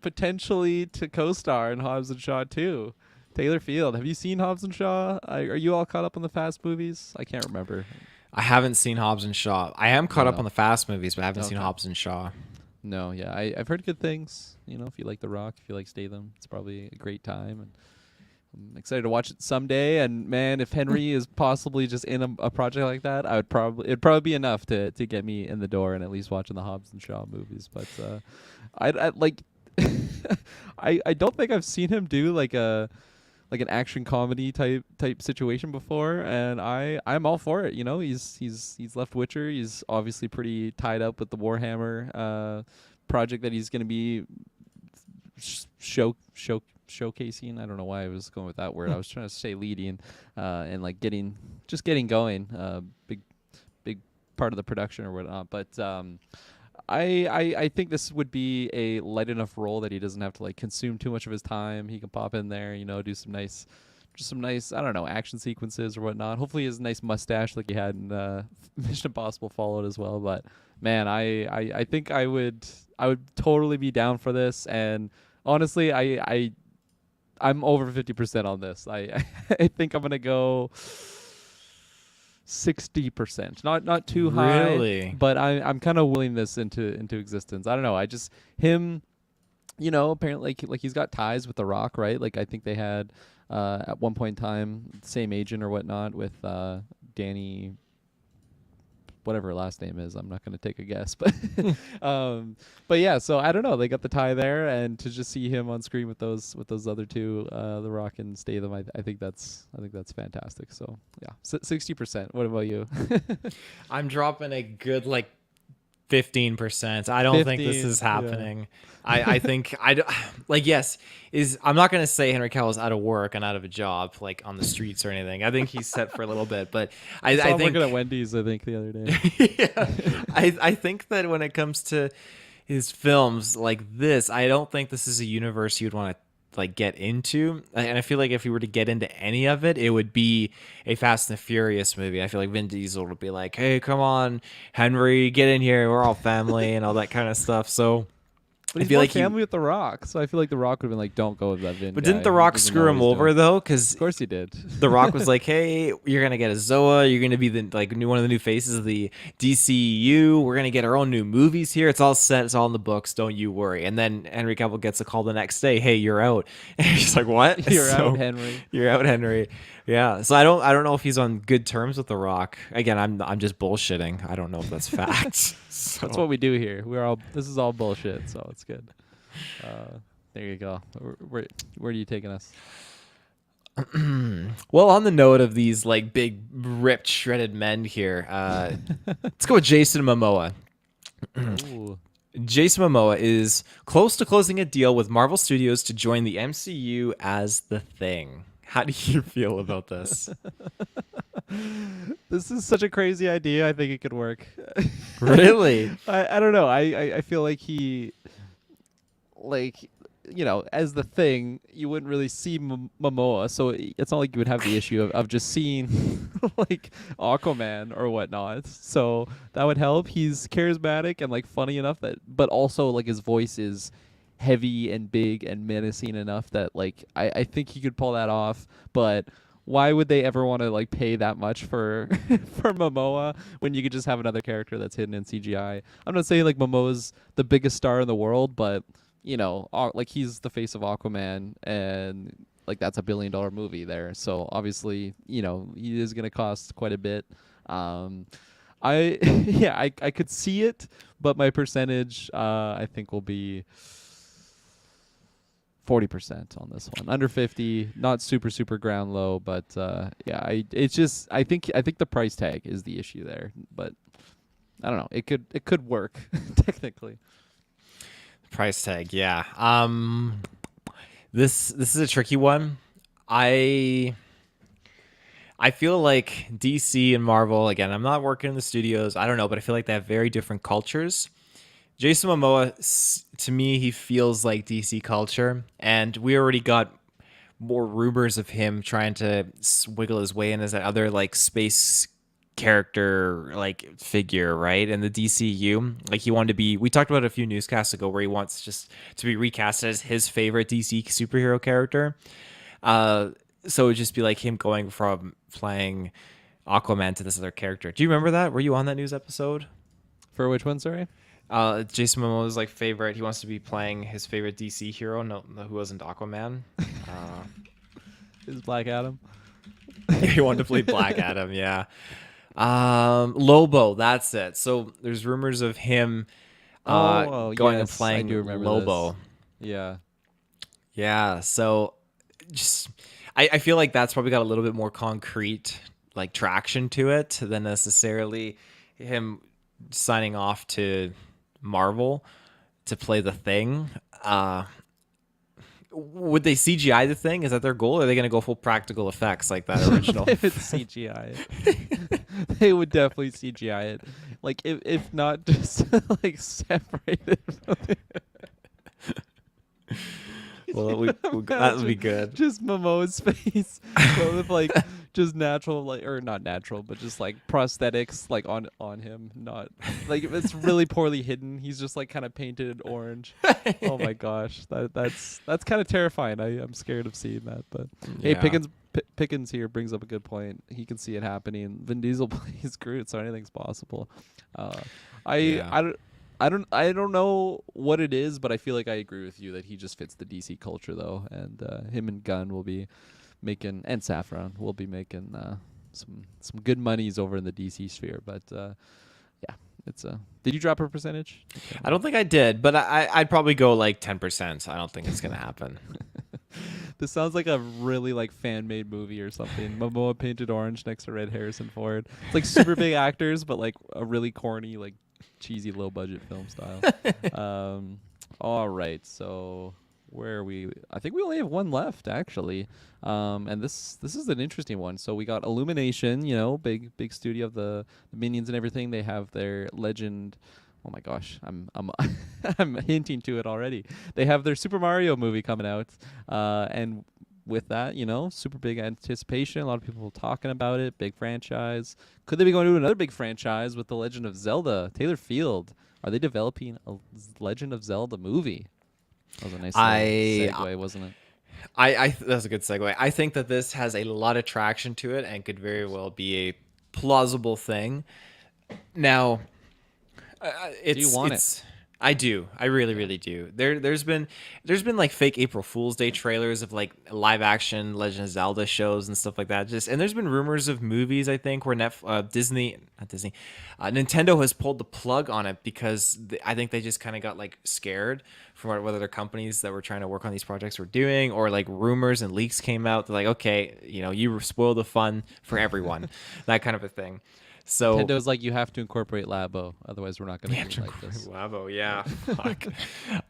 potentially to co-star in Hobbs and Shaw 2. Taylor Field, have you seen Hobbs and Shaw? Are you all caught up on the Fast movies? I can't remember. I haven't seen Hobbs and Shaw. I am caught up No. on the Fast movies, but I haven't seen Okay. Hobbs and Shaw. No, yeah, I've heard good things. If you like The Rock, if you like Statham, it's probably a great time, and I'm excited to watch it someday. And man, if Henry is possibly just in a project like that, it'd probably be enough to get me in the door and at least watching the Hobbs and Shaw movies. But I like, I don't think I've seen him do like an action comedy type situation before, and I'm all for it. He's left Witcher. He's obviously pretty tied up with the Warhammer project that he's going to be showcasing. I don't know why I was going with that word. I was trying to say leading and like getting going. Big part of the production or whatnot, but I think this would be a light enough role that he doesn't have to like consume too much of his time. He can pop in there, do some nice, I don't know, action sequences or whatnot. Hopefully, his nice mustache like he had in Mission Impossible followed as well. But man, I think I would totally be down for this. And honestly, I'm over 50% on this. I I think I'm gonna go 60%, not too high, Really? but I'm kind of willing this into existence. I don't know. I just him, apparently like he's got ties with The Rock, right? Like I think they had at one point in time same agent or whatnot with Danny, whatever her last name is. I'm not going to take a guess, but but yeah. So I don't know. They got the tie there, and to just see him on screen with those other two, The Rock and Statham, I think that's fantastic. So yeah, 60%. What about you? I'm dropping a good like 15%. I don't think this 15, is yeah. happening. I think like yes is I'm not gonna say Henry Cavill's out of work and out of a job like on the streets or anything. I think he's set for a little bit, but I saw him think working at Wendy's, I think, the other day. yeah, I think that when it comes to his films like this, I don't think this is a universe you'd want to like get into. And I feel like if you were to get into any of it, it would be a Fast and the Furious movie. I feel like Vin Diesel would be like, "Hey, come on, Henry, get in here. We're all family," and all that kind of stuff. So But I he's feel more like family with The Rock, so I feel like The Rock would have been like, "Don't go with that Vin." But guy. didn't The He Rock doesn't screw know him what he's over doing." though? Because Of course he did. The Rock was like, "Hey, you're gonna get a Zoa. You're gonna be the one of the new faces of the DCU. We're gonna get our own new movies here. It's all set. It's all in the books. Don't you worry." And then Henry Cavill gets a call the next day. "Hey, you're out." And he's like, "What? You're So, out, Henry. You're out, Henry." Yeah. So I don't know if he's on good terms with The Rock. Again, I'm just bullshitting. I don't know if that's facts. So. That's what we do here. This is all bullshit, so it's good. There you go. Where are you taking us? Well, on the note of these like big ripped shredded men here, let's go with Jason Momoa. Ooh. Jason Momoa is close to closing a deal with Marvel Studios to join the MCU as the Thing. How do you feel about this? This is such a crazy idea. I think it could work. Really? I don't know. I feel like he, like, as the Thing, you wouldn't really see Momoa, so it's not like you would have the issue of just seeing like Aquaman or whatnot. So that would help. He's charismatic and like funny enough that, but also like his voice is heavy and big and menacing enough that like I think he could pull that off. But why would they ever want to like pay that much for for Momoa when you could just have another character that's hidden in CGI? I'm not saying like Momoa's the biggest star in the world, but like he's the face of Aquaman, and like that's $1 billion movie there. So obviously, he is gonna cost quite a bit. I yeah, I could see it, but my percentage I think will be 40% on this one. Under 50, not super ground low, but yeah, I think the price tag is the issue there, but I don't know. It could work technically. Price tag, yeah. This is a tricky one. I feel like DC and Marvel, again, I'm not working in the studios, I don't know, but I feel like they have very different cultures. Jason Momoa, to me, he feels like DC culture, and we already got more rumors of him trying to wiggle his way in as that other like space character like figure, right? And the DCU, like he wanted to be, we talked about it a few newscasts ago where he wants just to be recast as his favorite DC superhero character. So it would just be like him going from playing Aquaman to this other character. Do you remember that? Were you on that news episode? For which one, sorry? Jason Momoa's like favorite. He wants to be playing his favorite DC hero. No, who wasn't Aquaman? Is Black Adam? He wanted to play Black Adam. Yeah. Lobo. That's it. So there's rumors of him going and playing Lobo. This. Yeah. Yeah. So just I feel like that's probably got a little bit more concrete like traction to it than necessarily him signing off to Marvel to play the Thing. Would they CGI the Thing? Is that their goal? Or are they going to go full practical effects like that original? They would CGI it. They would definitely CGI it. Like if not just like separated. Well, that would be good. Just Momoa's face, but with like just natural, like, or not natural, but just like prosthetics, like on him. Not like it's really poorly hidden. He's just like kind of painted orange. Oh my gosh, that's kind of terrifying. I'm scared of seeing that. But yeah. Hey, Pickens here brings up a good point. He can see it happening. Vin Diesel plays Groot, so anything's possible. I don't know what it is, but I feel like I agree with you that he just fits the DC culture though, and him and Gunn will be making, and Saffron will be making some good monies over in the DC sphere. But yeah, it's Did you drop a percentage? I don't think I did, but I'd probably go like 10%. I don't think it's gonna happen. This sounds like a really like fan-made movie or something. Momoa painted orange next to Red Harrison Ford. It's like super big actors, but like a really corny, like cheesy, low-budget film style. All right, so where are we? I think we only have one left, actually. And this is an interesting one. So we got Illumination, big studio of the Minions and everything. They have their Legend. Oh my gosh, I'm I'm hinting to it already. They have their Super Mario movie coming out, and with that, super big anticipation. A lot of people talking about it. Big franchise. Could they be going to another big franchise with the Legend of Zelda? Taylor Field. Are they developing a Legend of Zelda movie? That was a nice segue, wasn't it? That's a good segue. I think that this has a lot of traction to it and could very well be a plausible thing. Now, do you want it? I do. I really do. There's been like fake April Fool's Day trailers of like live action Legend of Zelda shows and stuff like that. And there's been rumors of movies, I think, where Nintendo has pulled the plug on it because I think they just kind of got like scared from what other companies that were trying to work on these projects were doing, or like rumors and leaks came out. They're like, okay, you spoil the fun for everyone, that kind of a thing. So Nintendo's like, you have to incorporate Labo, otherwise we're not going to do like this. Labo, yeah. Fuck.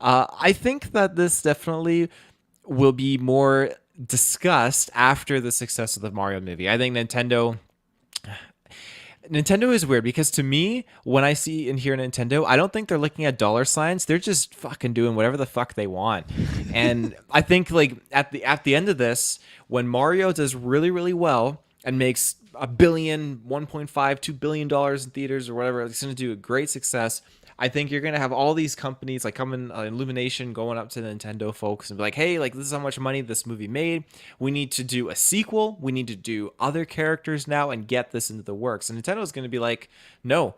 I think that this definitely will be more discussed after the success of the Mario movie. I think Nintendo, Nintendo is weird because to me, when I see and hear Nintendo, I don't think they're looking at dollar signs. They're just fucking doing whatever the fuck they want. And I think like at the end of this, when Mario does really, really well and makes a billion, 1.5, $2 billion in theaters or whatever, it's going to do a great success. I think you're gonna have all these companies like coming, Illumination, going up to the Nintendo folks and be like, "Hey, like this is how much money this movie made. We need to do a sequel. We need to do other characters now and get this into the works." And Nintendo's gonna be like, "No,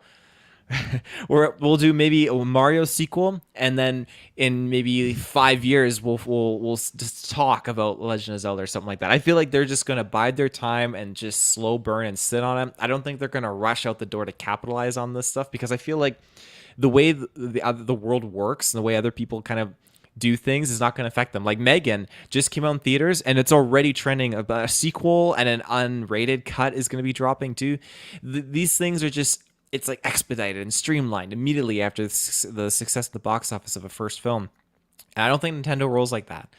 we'll do maybe a Mario sequel, and then in maybe 5 years we'll just talk about Legend of Zelda or something like that." I feel like they're just gonna bide their time and just slow burn and sit on it. I don't think they're gonna rush out the door to capitalize on this stuff because I feel like the way the world works and the way other people kind of do things is not going to affect them. Like Megan just came out in theaters and it's already trending. About a sequel and an unrated cut is going to be dropping too. These things are just, it's like expedited and streamlined immediately after the success of the box office of a first film. And I don't think Nintendo rolls like that.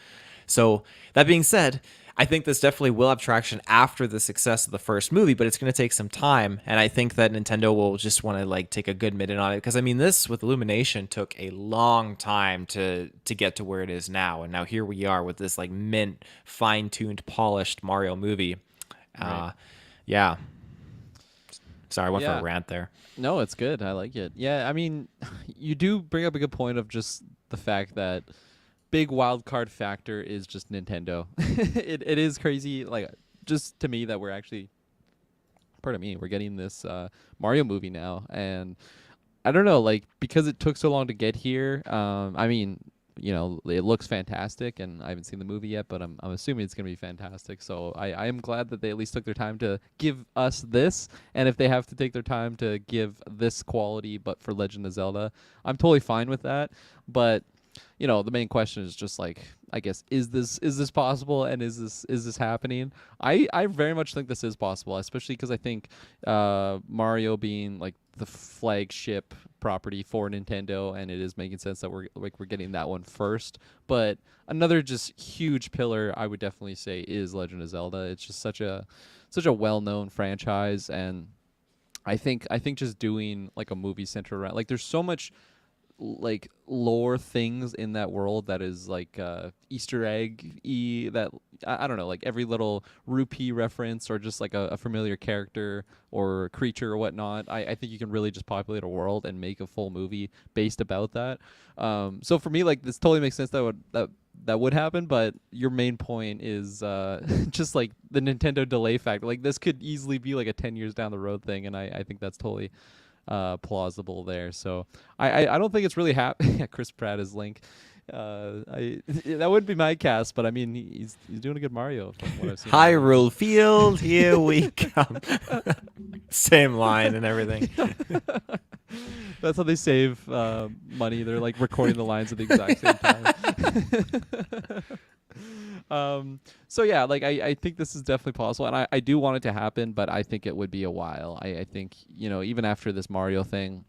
So that being said, I think this definitely will have traction after the success of the first movie, but it's going to take some time. And I think that Nintendo will just want to like take a good minute on it because I mean, this with Illumination took a long time to get to where it is now, and now here we are with this like mint, fine-tuned, polished Mario movie. Right. Yeah. Sorry, I went for Yeah. a rant there. No, it's good. I like it. Yeah, I mean, you do bring up a good point of just the fact that big wild card factor is just Nintendo. It is crazy, like just to me that we're actually, pardon me, we're getting this Mario movie now, and I don't know, like because it took so long to get here. I mean, it looks fantastic, and I haven't seen the movie yet, but I'm assuming it's gonna be fantastic. So I am glad that they at least took their time to give us this, and if they have to take their time to give this quality, but for Legend of Zelda, I'm totally fine with that. But the main question is just like, I guess, is this possible, and is this happening? I very much think this is possible, especially because I think Mario being like the flagship property for Nintendo, and it is making sense that we're getting that one first. But another just huge pillar I would definitely say is Legend of Zelda. It's just such a well-known franchise, and I think just doing like a movie centered around, like there's so much like lore things in that world that is like Easter egg that I don't know, like every little rupee reference or just like a familiar character or creature or whatnot. I think you can really just populate a world and make a full movie based about that. So for me, like this totally makes sense that would happen, but your main point is just like the Nintendo delay factor. Like this could easily be like a 10 years down the road thing, and I think that's totally plausible there. So I don't think it's really happening. Chris Pratt is Link. That would be my cast, but I mean he's doing a good Mario from what I've seen. Hyrule Field, here we come. Same line and everything. That's how they save money. They're like recording the lines at the exact same time. So yeah, like I think this is definitely possible, and I do want it to happen, but I think it would be a while. I think even after this Mario thing,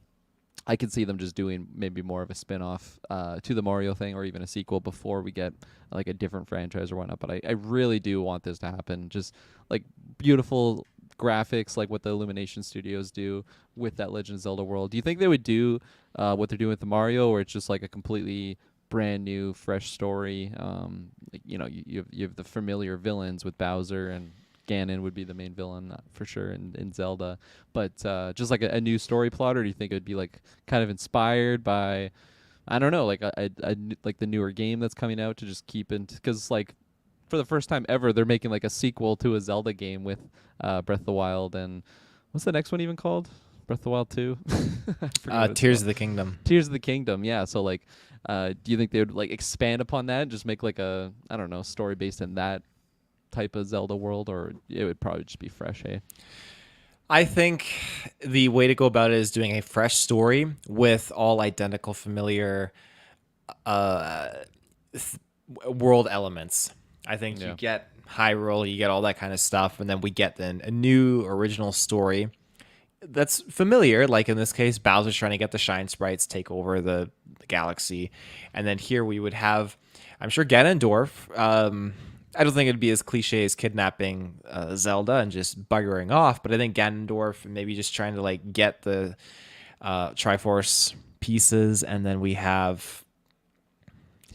I could see them just doing maybe more of a spin-off to the Mario thing, or even a sequel before we get like a different franchise or whatnot. But I really do want this to happen. Just like beautiful graphics, like what the Illumination Studios do with that Legend of Zelda world. Do you think they would do what they're doing with the Mario, or it's just like a completely brand new, fresh story? You have the familiar villains with Bowser, and Ganon would be the main villain for sure in Zelda, but just like a new story plot, or do you think it would be like kind of inspired by, I don't know, like like the newer game that's coming out to just keep in, because like for the first time ever they're making like a sequel to a Zelda game with Breath of the Wild, and what's the next one even called? Breath of the Wild 2? Tears of the Kingdom. Tears of the Kingdom, yeah. So like do you think they would like expand upon that and just make like a, I don't know, story based in that type of Zelda world, or it would probably just be fresh, hey? I think the way to go about it is doing a fresh story with all identical, familiar world elements. I think you get Hyrule, you get all that kind of stuff, and then we get then a new original story that's familiar. Like in this case, Bowser's trying to get the Shine Sprites, take over the galaxy, and then here we would have, I'm sure, Ganondorf I don't think it'd be as cliche as kidnapping Zelda and just buggering off, but I think Ganondorf maybe just trying to like get the Triforce pieces, and then we have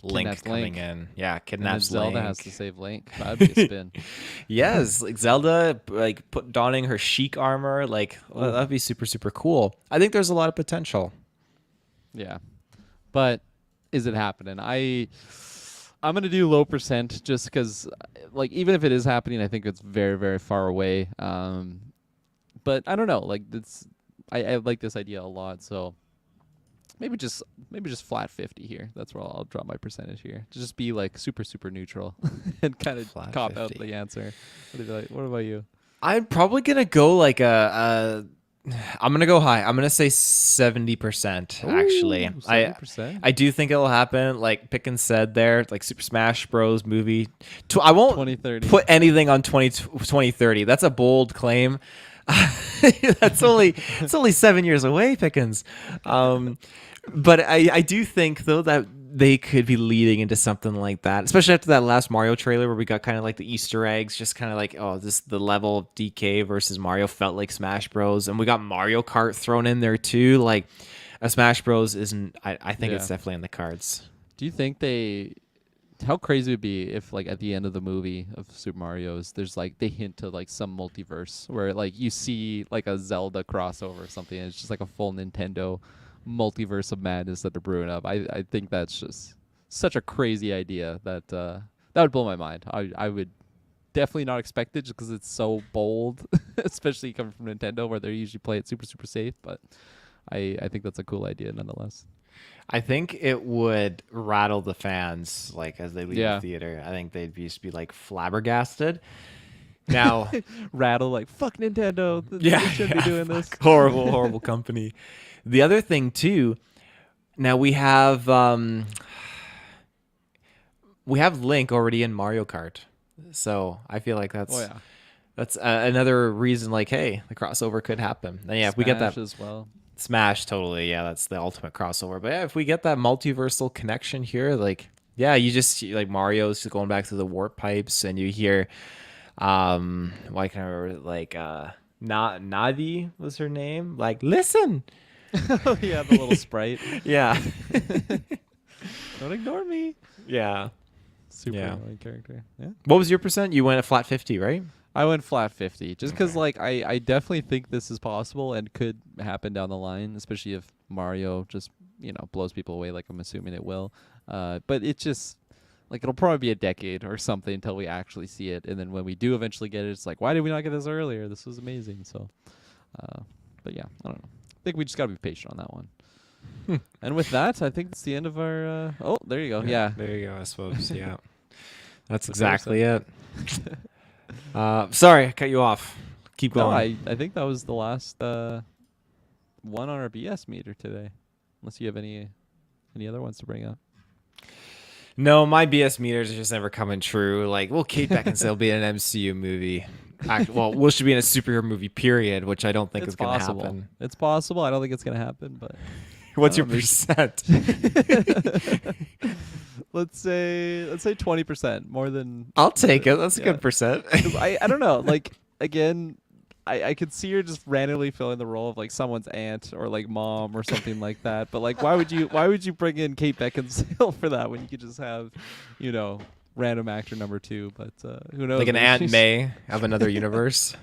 Link coming in. Yeah, And then kidnaps Zelda Link. has to save Link. That'd be a spin. Yes, like Zelda, like donning her chic armor, like that'd be super super cool. I think there's a lot of potential. Yeah, but is it happening? I'm gonna do low percent just because, like, even if it is happening, I think it's very very far away. But I don't know. Like, I like this idea a lot. So maybe just flat 50 here. That's where I'll drop my percentage here. To just be like super super neutral and kind of Flat cop out 50. the answer. What about you? I'm probably gonna go like I'm gonna go high. I'm gonna say 70%. Actually, 70%. I do think it'll happen. Like Pickens said there, like Super Smash Bros. Movie. I won't 2030. put anything on 2030. That's a bold claim. It's only 7 years away, Pickens. But I do think though that they could be leading into something like that, especially after that last Mario trailer where we got kind of like the Easter eggs, just kind of like, oh, the level of DK versus Mario felt like Smash Bros. And we got Mario Kart thrown in there too. Like a Smash Bros. Isn't. I think it's definitely in the cards. Do you think how crazy would it be if like at the end of the movie of Super Mario's there's like they hint to like some multiverse where like you see like a Zelda crossover or something and it's just like a full Nintendo multiverse of madness that they're brewing up. I think that's just such a crazy idea that that would blow my mind. I would definitely not expect it just because it's so bold, especially coming from Nintendo where they usually play it super super safe, but I think that's a cool idea nonetheless. I think it would rattle the fans like as they leave Yeah. the theater. I think they'd just be like flabbergasted. Now, Rattle like fuck Nintendo. yeah, They shouldn't be doing this. horrible company. The other thing too, now we have Link already in Mario Kart, so I feel like that's another reason. Like, hey, the crossover could happen. And yeah, if we get that Smash as well. Smash, totally, yeah, that's the ultimate crossover. But yeah, if we get that multiversal connection here, like, yeah, you just like Mario's just going back to the warp pipes, and you hear, why can't I remember? Like, Navi was her name. Like, listen. Oh yeah, the little sprite. Yeah. Don't ignore me. Yeah. Super Yeah. annoying character. Yeah. What was your percent? You went a flat 50, right? I went flat 50 just because like I definitely think this is possible and could happen down the line, especially if Mario just blows people away like I'm assuming it will. But it just like it'll probably be a decade or something until we actually see it, and then when we do eventually get it, it's like why did we not get this earlier? This was amazing. So, but yeah, I don't know. I think we just gotta be patient on that one. And with that, I think it's the end of our. Oh, there you go. Yeah. There you go. I suppose. Yeah. That's exactly it. Sorry, I cut you off. Keep No, going. I think that was the last one on our BS meter today. Unless you have any other ones to bring up. No, my BS meters are just never coming true. Like, well, Kate Beckinsale will be in an MCU movie. Well, should be in a superhero movie, period, which I don't think is going to happen. It's possible. I don't think it's going to happen, but What's your maybe- percent? let's say 20% more than. I'll take it. That's a Yeah. good percent. 'Cause I don't know. Like again, I could see her just randomly filling the role of like someone's aunt or like mom or something like that. But like, why would you bring in Kate Beckinsale for that when you could just have, random actor number 2? But who knows? Like an Maybe Aunt she's- May of another universe.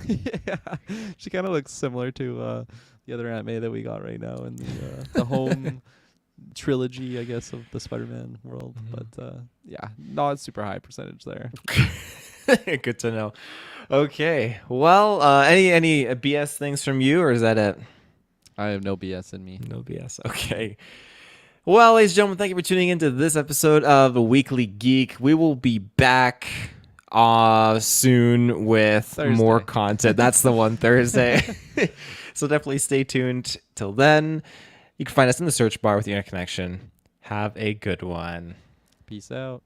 Yeah, she kind of looks similar to the other Aunt May that we got right now in the home trilogy, I guess, of the Spider-Man world. But yeah, not super high percentage there. Good to know. Okay. Well, any BS things from you, or is that it? I have no BS in me. No BS. Okay. Well, ladies and gentlemen, thank you for tuning into this episode of Weekly Geek. We will be back soon with Thursday. more content. That's the one, Thursday. So definitely stay tuned. Till then, you can find us in the search bar with your internet connection. Have a good one. Peace out.